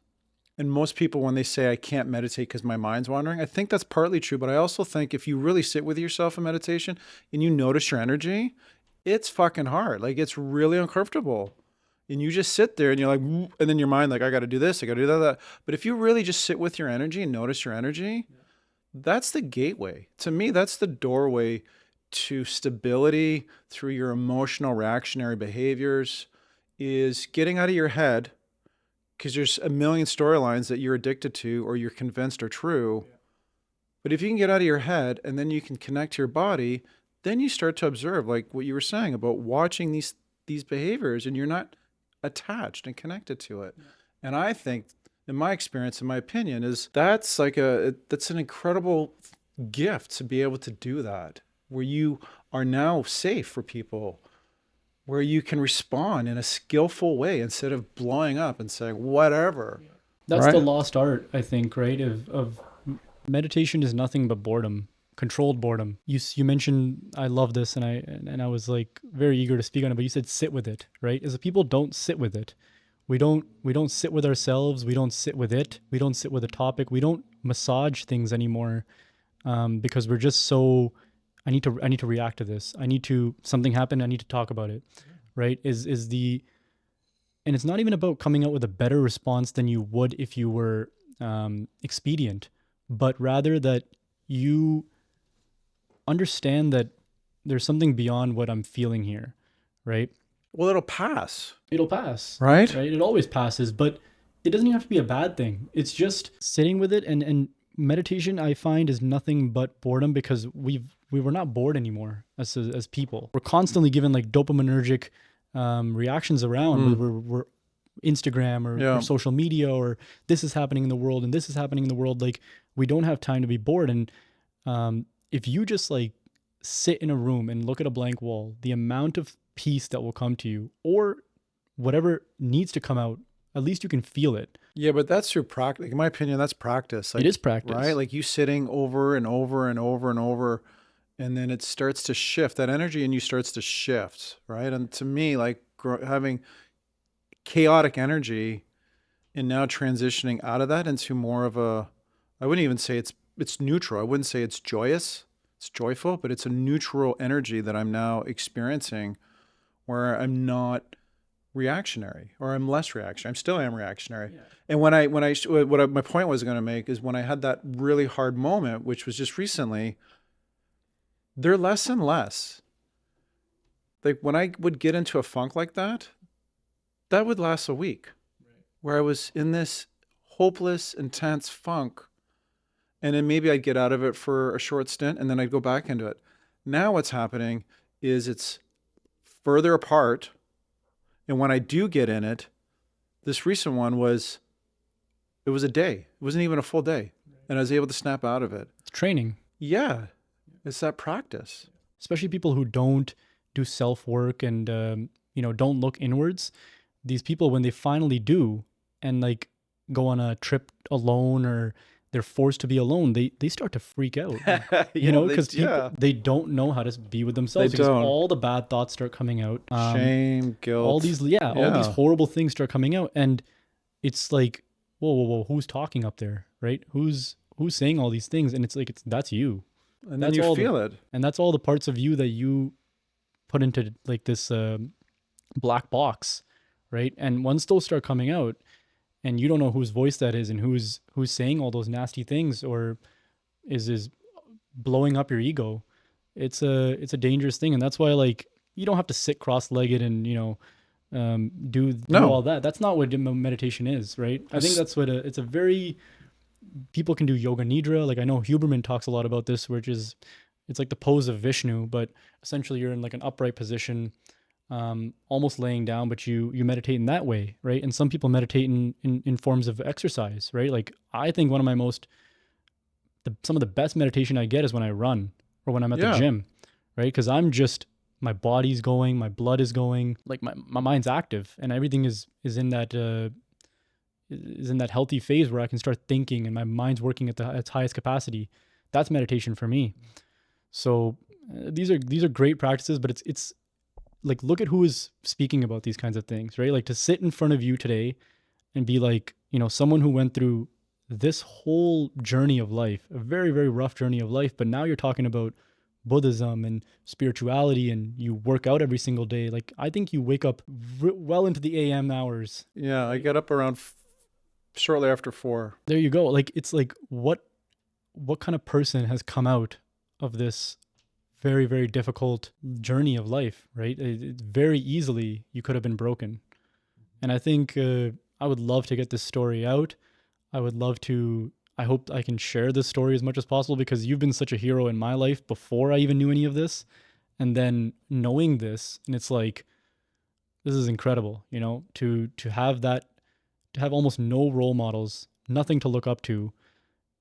And most people, when they say I can't meditate because my mind's wandering, I think that's partly true. But I also think if you really sit with yourself in meditation and you notice your energy, it's fucking hard. Like it's really uncomfortable. And you just sit there and you're like, "Woo," and then your mind, like, I got to do this, I got to do that. But if you really just sit with your energy and notice your energy, that's the gateway. To me, that's the doorway to stability through your emotional reactionary behaviors, is getting out of your head, because there's a million storylines that you're addicted to or you're convinced are true. But if you can get out of your head and then you can connect to your body, then you start to observe, like what you were saying about watching these behaviors, and you're not attached and connected to it. And I think, in my experience, in my opinion, is that's like that's an incredible gift to be able to do that, where you are now safe for people, where you can respond in a skillful way instead of blowing up and saying whatever. That's the Right? lost art, I think, right? Of meditation is nothing but boredom, controlled boredom. You mentioned, I love this, and I was like very eager to speak on it, but you said sit with it, right? Is that people don't sit with it. We don't sit with ourselves. We don't sit with it. We don't sit with a topic. We don't massage things anymore, because we're just so. I need to react to this. Something happened. I need to talk about it, right? And it's not even about coming out with a better response than you would if you were expedient, but rather that you understand that there's something beyond what I'm feeling here, right? Well, it'll pass. It'll pass, Right? right? It always passes, but it doesn't even have to be a bad thing. It's just sitting with it, and meditation, I find, is nothing but boredom, because we were not bored anymore as people. We're constantly given like dopaminergic reactions around. We're Instagram or social media, or this is happening in the world and this is happening in the world. Like, we don't have time to be bored. And if you just like sit in a room and look at a blank wall, the amount of peace that will come to you, or whatever needs to come out, at least you can feel it. Yeah, but that's through practice. In my opinion, that's practice. Like, It is practice. right? Like you sitting over and over and over and over, and then it starts to shift. That energy in you starts to shift, right? And to me, like having chaotic energy and now transitioning out of that into more of a, I wouldn't even say it's neutral. I wouldn't say it's joyous. It's joyful, but it's a neutral energy that I'm now experiencing, where I'm not reactionary, or I'm less reactionary. I still am reactionary. Yeah. And my point was going to make is, when I had that really hard moment, which was just recently, they're less and less. Like when I would get into a funk like that, that would last a week, where I was in this hopeless, intense funk. And then maybe I'd get out of it for a short stint and then I'd go back into it. Now what's happening is it's further apart. And when I do get in it, this recent one it was a day. It wasn't even a full day. And I was able to snap out of it. It's training. Yeah. It's that practice. Especially people who don't do self-work and, don't look inwards. These people, when they finally do, and like go on a trip alone, or they're forced to be alone, they start to freak out, because they don't know how to be with themselves, because all the bad thoughts start coming out. Shame, guilt. All these horrible things start coming out. And it's like, whoa, who's talking up there, right? Who's saying all these things? And it's like, that's you. And then you feel it. And that's all the parts of you that you put into like this black box, right? And once those start coming out, and you don't know whose voice that is, and who's saying all those nasty things, or is blowing up your ego, it's a dangerous thing. And that's why, like, you don't have to sit cross-legged and do all that. That's not what meditation is, right? I think that's what it's a very, people can do yoga nidra. Like, I know Huberman talks a lot about this, which is, it's like the pose of Vishnu, but essentially you're in like an upright position, almost laying down, but you meditate in that way, right? And some people meditate in forms of exercise, right? Like, I think one of my some of the best meditation I get is when I run, or when I'm at the gym, right? Because my body's going, my blood is going, like my mind's active, and everything is in that healthy phase where I can start thinking and my mind's working at its highest capacity. That's meditation for me. So these are great practices, but it's like, look at who is speaking about these kinds of things, right? Like, to sit in front of you today and be like, someone who went through this whole journey of life, a very, very rough journey of life, but now you're talking about Buddhism and spirituality, and you work out every single day. Like, I think you wake up well into the AM hours. Yeah, I get up around shortly after 4. There you go. Like, it's like, what what kind of person has come out of this very, very difficult journey of life, right? Very easily you could have been broken. And I think I would love to get this story out. I hope I can share this story as much as possible, because you've been such a hero in my life before I even knew any of this. And then knowing this, and it's like, this is incredible, to have that, to have almost no role models, nothing to look up to.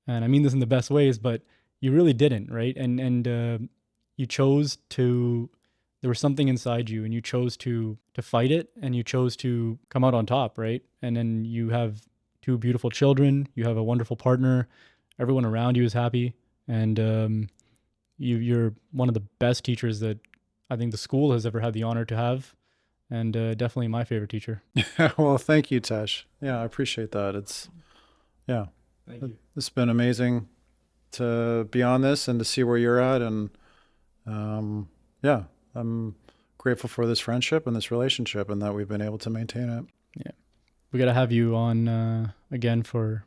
And I mean this in the best ways, but you really didn't, right? And you chose to, there was something inside you, and you chose to fight it, and you chose to come out on top, right? And then you have 2 beautiful children, you have a wonderful partner, everyone around you is happy, and you're one of the best teachers that I think the school has ever had the honor to have, and definitely my favorite teacher. Well, thank you, Tesh. Yeah, I appreciate that. Thank you. It's been amazing to be on this and to see where you're at. And I'm grateful for this friendship and this relationship, and that we've been able to maintain it. Yeah. We got to have you on again for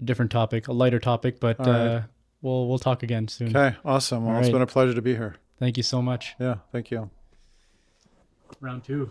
a different topic, a lighter topic, but right. we'll talk again soon. Okay, awesome. Well, All it's right. been a pleasure to be here. Thank you so much. Yeah, thank you. Round 2.